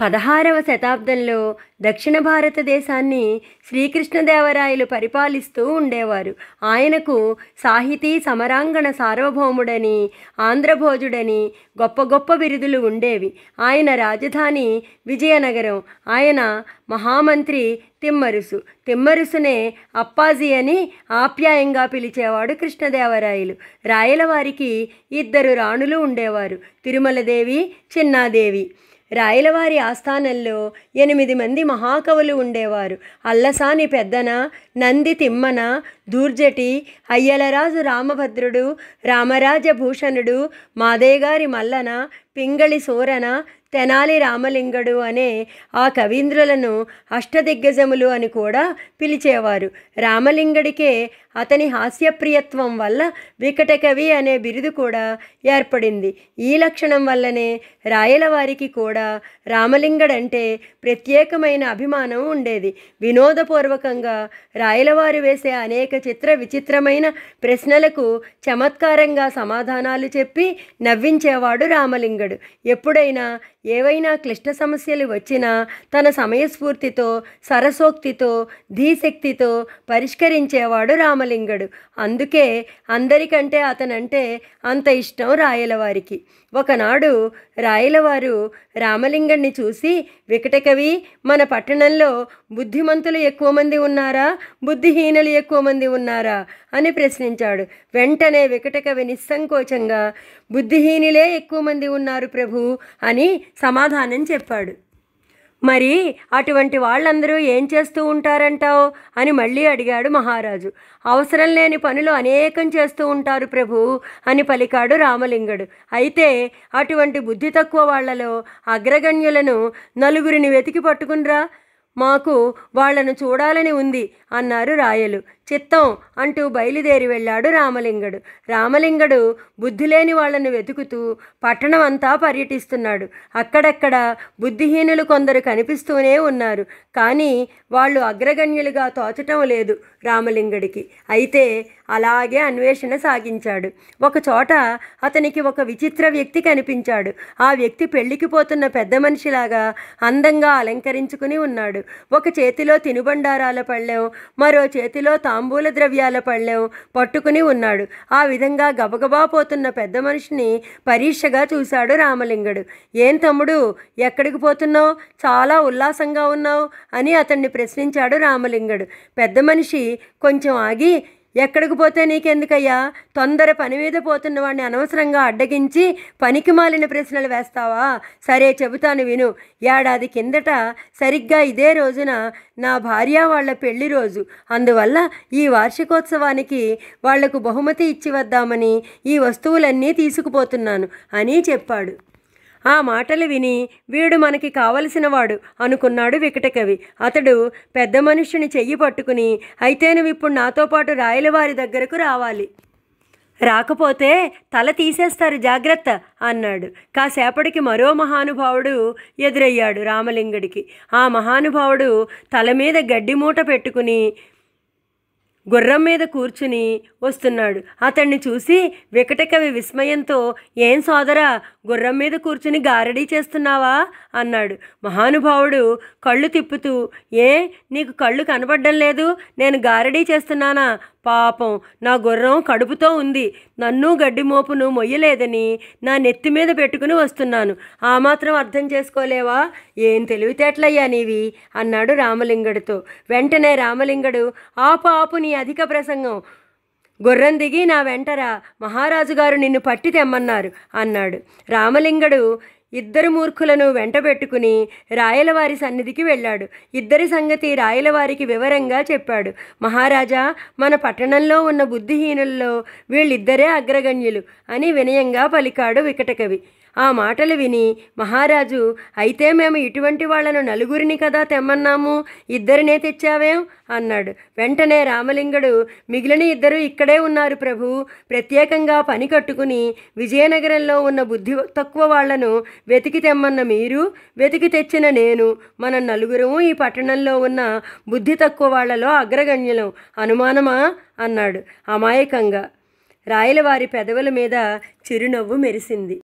16వ శతాబ్దంలో దక్షిణ భారతదేశాన్ని శ్రీకృష్ణదేవరాయలు పరిపాలిస్తూ ఉండేవారు. ఆయనకు సాహితీ సమరాంగణ సార్వభౌముడని, ఆంధ్రభోజుడని గొప్ప గొప్ప బిరుదులు ఉండేవి. ఆయన రాజధాని విజయనగరం. ఆయన మహామంత్రి తిమ్మరుసు. తిమ్మరుసునే అప్పాజీ అని ఆప్యాయంగా పిలిచేవాడు కృష్ణదేవరాయలు. రాయలవారికి 2 రాణులు ఉండేవారు, తిరుమలదేవి, చిన్నాదేవి. రాయలవారి ఆస్థానంలో 8 మంది మహాకవులు ఉండేవారు. అల్లసాని పెద్దన, నంది తిమ్మన, దూర్జటి, అయ్యలరాజు రామభద్రుడు, రామరాజభూషణుడు, మాదేగారి మల్లన, పింగళి సూరన, తెనాలి రామలింగడు అనే ఆ కవీంద్రులను అష్టదిగ్గజములు అని కూడా పిలిచేవారు. రామలింగడికే అతని హాస్యప్రియత్వం వల్ల వికటకవి అనే బిరుదు కూడా ఏర్పడింది. ఈ లక్షణం వల్లనే రాయలవారికి కూడా రామలింగడంటే ప్రత్యేకమైన అభిమానం ఉండేది. వినోదపూర్వకంగా రాయలవారు వేసే అనేక విచిత్రమైన ప్రశ్నలకు చమత్కారంగా సమాధానాలు చెప్పి నవ్వించేవాడు రామలింగడు. ఎప్పుడైనా ఏవైనా క్లిష్ట సమస్యలు వచ్చినా తన సమయస్ఫూర్తితో, సరసోక్తితో, ధీశక్తితో పరిష్కరించేవాడు రామలింగడు. అందుకే అందరికంటే అతనంటే అంత ఇష్టం రాయలవారికి. ఒకనాడు రాయలవారు రామలింగడిని చూసి, వికటకవి, మన పట్టణంలో బుద్ధిమంతులు ఎక్కువ మంది ఉన్నారా, బుద్ధిహీనులు ఎక్కువ మంది ఉన్నారా అని ప్రశ్నించాడు. వెంటనే వికటకవి నిస్సంకోచంగా, బుద్ధిహీనులే ఎక్కువ మంది ఉన్నారు ప్రభు అని సమాధానం చెప్పాడు. మరి అటువంటి వాళ్ళందరూ ఏం చేస్తూ ఉంటారంటావు అని మళ్ళీ అడిగాడు మహారాజు. అవసరం లేని పనులు అనేకం చేస్తూ ఉంటారు ప్రభు అని పలికాడు రామలింగడు. అయితే అటువంటి బుద్ధి తక్కువ వాళ్లలో అగ్రగణ్యులను 4 వెతికి పట్టుకునిరా, మాకు వాళ్లను చూడాలని ఉంది అన్నారు రాయలు. చిత్తం అంటూ బయలుదేరి వెళ్ళాడు రామలింగడు. రామలింగడు బుద్ధి లేని వాళ్లను వెతుకుతూ పట్టణం అంతా పర్యటిస్తున్నాడు. అక్కడక్కడ బుద్ధిహీనులు కొందరు కనిపిస్తూనే ఉన్నారు. కానీ వాళ్ళు అగ్రగణ్యులుగా తోచటం లేదు రామలింగడికి. అయితే అలాగే అన్వేషణ సాగించాడు. ఒకచోట అతనికి ఒక విచిత్ర వ్యక్తి కనిపించాడు. ఆ వ్యక్తి పెళ్లికి పోతున్న పెద్ద మనిషిలాగా అందంగా అలంకరించుకుని ఉన్నాడు. ఒక చేతిలో తినుబండారాల పళ్ళెం, మరో చేతిలో తాంబూల ద్రవ్యాల పళ్ళెం పట్టుకుని ఉన్నాడు. ఆ విధంగా గబగబా పోతున్న పెద్ద మనిషిని పరీక్షగా చూశాడు రామలింగడు. ఏం తమ్ముడు, ఎక్కడికి పోతున్నావు? చాలా ఉల్లాసంగా ఉన్నావు అని అతన్ని ప్రశ్నించాడు రామలింగడు. పెద్ద మనిషి కొంచెం ఆగి, ఎక్కడికి పోతే నీకెందుకయ్యా, తొందర పని మీద పోతున్న వాడిని అనవసరంగా అడ్డగించి పనికి మాలిన ప్రశ్నలు వేస్తావా? సరే చెబుతాను విను. ఏడాది కిందట సరిగ్గా ఇదే రోజున నా భార్య వాళ్ళ పెళ్లి రోజు. అందువల్ల ఈ వార్షికోత్సవానికి వాళ్లకు బహుమతి ఇచ్చి వద్దామని ఈ వస్తువులన్నీ తీసుకుపోతున్నాను అని చెప్పాడు. ఆ మాటలు విని వీడు మనకి కావలసినవాడు అనుకున్నాడు వికటకవి. అతడు పెద్ద మనుష్యుని చెయ్యి పట్టుకుని, అయితే నువ్వు ఇప్పుడు నాతో పాటు రాయలవారి దగ్గరకు రావాలి, రాకపోతే తల తీసేస్తారు జాగ్రత్త అన్నాడు. కాసేపటికి మరో మహానుభావుడు ఎదురయ్యాడు రామలింగడికి. ఆ మహానుభావుడు తల మీద గడ్డి మూట పెట్టుకుని గుర్రం మీద కూర్చుని వస్తున్నాడు. అతన్ని చూసి వికటకవి విస్మయంతో, ఏం సోదరా, గుర్రం మీద కూర్చుని గారడీ చేస్తున్నావా అన్నాడు. మహానుభావుడు కళ్ళు తిప్పుతూ, ఏ నీకు కళ్ళు కనపడ్డం లేదు? నేను గారడీ చేస్తున్నానా? పాపం నా గుర్రం కడుపుతో ఉంది, నన్ను గడ్డి మోపును మొయ్యలేదని నా నెత్తి మీద పెట్టుకుని వస్తున్నాను. ఆ మాత్రం అర్థం చేసుకోలేవా? ఏం తెలివితేటలయ్యా నీవి అన్నాడు రామలింగడితో. వెంటనే రామలింగడు, ఆపు నీ అధిక ప్రసంగం, గుర్రం దిగి నా వెంటరా, మహారాజు గారు నిన్ను పట్టి తెమ్మన్నారు అన్నాడు. రామలింగడు 2 మూర్ఖులను వెంటబెట్టుకుని రాయలవారి సన్నిధికి వెళ్ళాడు. ఇద్దరి సంగతి రాయలవారికి వివరంగా చెప్పాడు. మహారాజా, మన పట్టణంలో ఉన్న బుద్ధిహీనుల్లో వీళ్ళిద్దరే అగ్రగణ్యులు అని వినయంగా పలికాడు వికటకవి. ఆ మాటలు విని మహారాజు, అయితే మేము ఇటువంటి వాళ్లను 4 కదా తెమ్మన్నాము, 2 తెచ్చావేం అన్నాడు. వెంటనే రామలింగడు, మిగిలిన 2 ఇక్కడే ఉన్నారు ప్రభు, ప్రత్యేకంగా పని కట్టుకుని విజయనగరంలో ఉన్న బుద్ధి తక్కువ వాళ్లను వెతికి తెమ్మన్న మీరు, వెతికి తెచ్చిన నేను, మన 4 ఈ పట్టణంలో ఉన్న బుద్ధి తక్కువ వాళ్లలో అగ్రగణ్యులం, అనుమానమా అన్నాడు అమాయకంగా. రాయలవారి పెదవుల మీద చిరునవ్వు మెరిసింది.